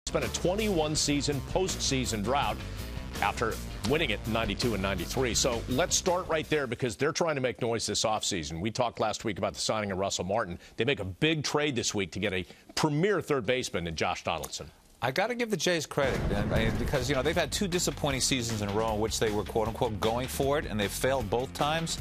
It's been a 21-season postseason drought after winning it in 92 and 93. So let's start right there because they're trying to make noise this offseason. We talked last week about the signing of Russell Martin. They make a big trade this week to get a premier third baseman in Josh Donaldson. I got to give the Jays credit because, they've had two disappointing seasons in a row in which they were, quote-unquote, going for it, and they've failed both times.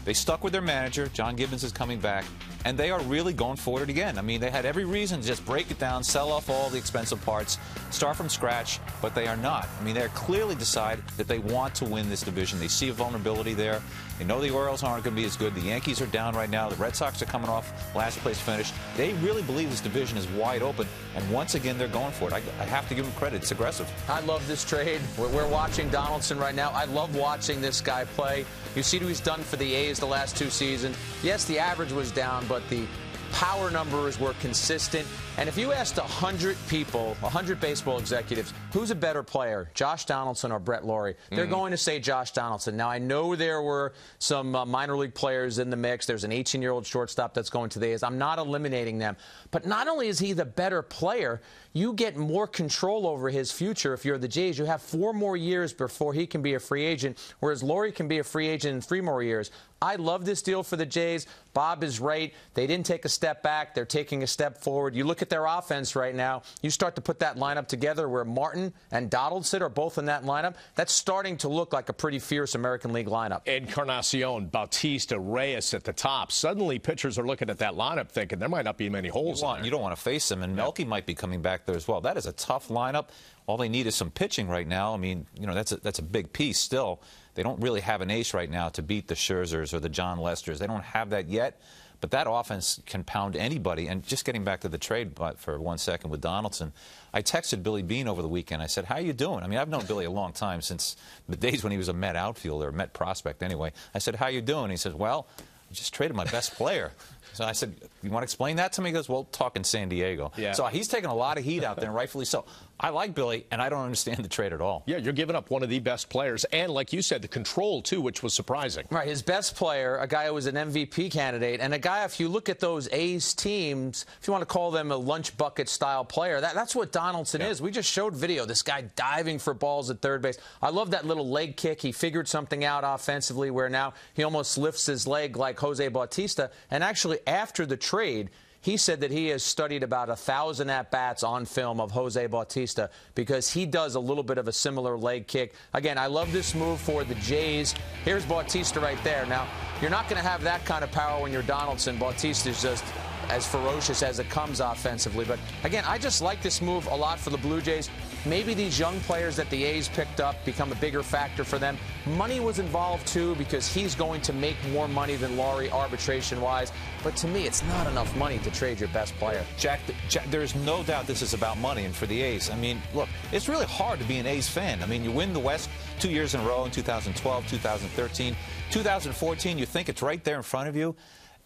They stuck with their manager. John Gibbons is coming back, and they are really going for it again. I mean, they had every reason to just break it down, sell off all the expensive parts, start from scratch, but they are not. I mean, they're clearly decided that they want to win this division. They see a vulnerability there. They know the Orioles aren't going to be as good. The Yankees are down right now. The Red Sox are coming off last place finish. They really believe this division is wide open, and once again, they're going for it. I have to give them credit. It's aggressive. I love this trade. We're watching Donaldson right now. I love watching this guy play. You see what he's done for the A's the last two seasons. Yes, the average was down, but the power numbers were consistent. And if you asked 100 people, 100 baseball executives, who's a better player, Josh Donaldson or Brett Lawrie, they're going to say Josh Donaldson. Now, I know there were some minor league players in the mix. There's an 18-year-old shortstop that's going to the A's. I'm not eliminating them. But not only is he the better player, you get more control over his future if you're the Jays. You have 4 more years before he can be a free agent, whereas Lawrie can be a free agent in 3 more years. I love this deal for the Jays. Bob is right. They didn't take a step back. They're taking a step forward. You look at their offense right now. You start to put that lineup together where Martin and Donaldson are both in that lineup. That's starting to look like a pretty fierce American League lineup. Encarnacion, Bautista, Reyes at the top. Suddenly, pitchers are looking at that lineup thinking there might not be many holes in there. You don't want to face them, and Melky might be coming back there as well. That is a tough lineup. All they need is some pitching right now. I mean, that's a big piece still. They don't really have an ace right now to beat the Scherzers or the John Lesters. They don't have that yet, but that offense can pound anybody. And just getting back to the trade for 1 second with Donaldson, I texted Billy Beane over the weekend. I said, how you doing? I mean, I've known Billy a long time, since the days when he was a Met outfielder, a Met prospect anyway. I said, how you doing? He says, well, I just traded my best player. So I said, you want to explain that to me? He goes, well, talk in San Diego. Yeah. So he's taking a lot of heat out there, and rightfully so. I like Billy, and I don't understand the trade at all. Yeah, you're giving up one of the best players, and like you said, the control, too, which was surprising. Right, his best player, a guy who was an MVP candidate, and a guy, if you look at those A's teams, if you want to call them a lunch bucket-style player, that's what Donaldson is. We just showed video, this guy diving for balls at third base. I love that little leg kick. He figured something out offensively where now he almost lifts his leg like Jose Bautista, and actually after the trade, he said that he has studied about 1,000 at-bats on film of Jose Bautista because he does a little bit of a similar leg kick. Again, I love this move for the Jays. Here's Bautista right there. Now, you're not going to have that kind of power when you're Donaldson. Bautista is just as ferocious as it comes offensively. But, again, I just like this move a lot for the Blue Jays. Maybe these young players that the A's picked up become a bigger factor for them. Money was involved, too, because he's going to make more money than Lawrie arbitration-wise. But to me, it's not enough money to trade your best player. Jack, there's no doubt this is about money. And for the A's, I mean, look, it's really hard to be an A's fan. I mean, you win the West 2 years in a row in 2012, 2013. 2014, you think it's right there in front of you.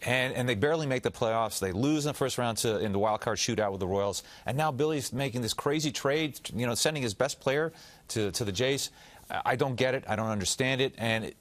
And they barely make the playoffs. They lose in the first round in the wild card shootout with the Royals. And now Billy's making this crazy trade, sending his best player to the Jays. I don't get it. I don't understand it. And,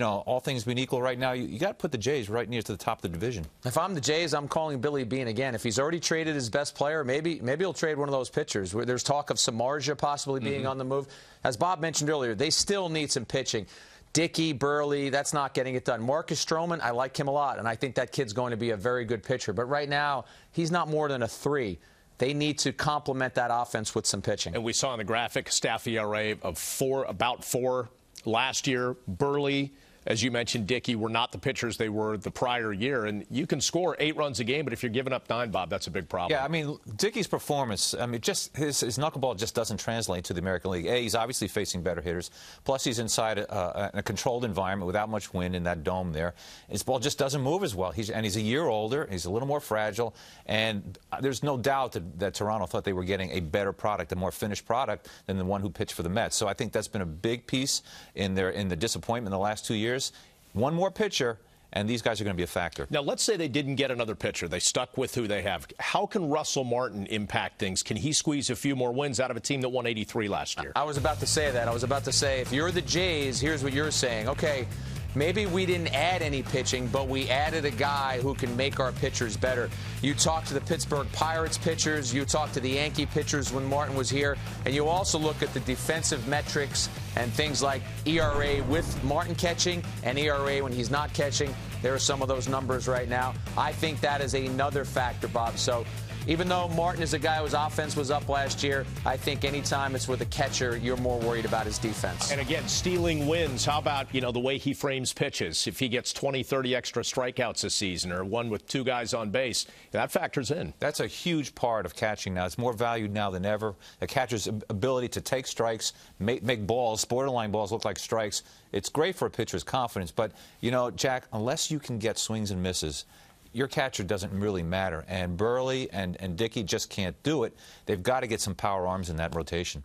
all things being equal right now, you got to put the Jays right near to the top of the division. If I'm the Jays, I'm calling Billy Beane again. If he's already traded his best player, maybe he'll trade one of those pitchers. There's talk of Samardzija possibly being on the move. As Bob mentioned earlier, they still need some pitching. Dickey, Burley, that's not getting it done. Marcus Stroman, I like him a lot, and I think that kid's going to be a very good pitcher. But right now, he's not more than a 3. They need to complement that offense with some pitching. And we saw in the graphic staff ERA of about 4 last year. Burley, as you mentioned, Dickey, were not the pitchers they were the prior year. And you can score 8 runs a game, but if you're giving up 9, Bob, that's a big problem. Yeah, I mean, Dickey's performance, I mean, just his knuckleball just doesn't translate to the American League. He's obviously facing better hitters. Plus, he's inside a controlled environment without much wind in that dome there. His ball just doesn't move as well. He's a year older. He's a little more fragile. And there's no doubt that Toronto thought they were getting a better product, a more finished product than the one who pitched for the Mets. So I think that's been a big piece in the disappointment in the last 2 years. One more pitcher, and these guys are going to be a factor. Now, let's say they didn't get another pitcher. They stuck with who they have. How can Russell Martin impact things? Can he squeeze a few more wins out of a team that won 83 last year? I was about to say that. I was about to say, if you're the Jays, here's what you're saying. Okay, maybe we didn't add any pitching, but we added a guy who can make our pitchers better. You talk to the Pittsburgh Pirates pitchers, you talk to the Yankee pitchers when Martin was here, and you also look at the defensive metrics and things like ERA with Martin catching and ERA when he's not catching. There are some of those numbers right now. I think that is another factor, Bob. So even though Martin is a guy whose offense was up last year, I think anytime it's with a catcher, you're more worried about his defense. And again, stealing wins. How about, the way he frames pitches? If he gets 20, 30 extra strikeouts this season or one with 2 guys on base, that factors in. That's a huge part of catching now. It's more valued now than ever. A catcher's ability to take strikes, make balls, borderline balls look like strikes. It's great for a pitcher's confidence. But, Jack, unless you can get swings and misses, your catcher doesn't really matter. And Burley and Dickey just can't do it. They've got to get some power arms in that rotation.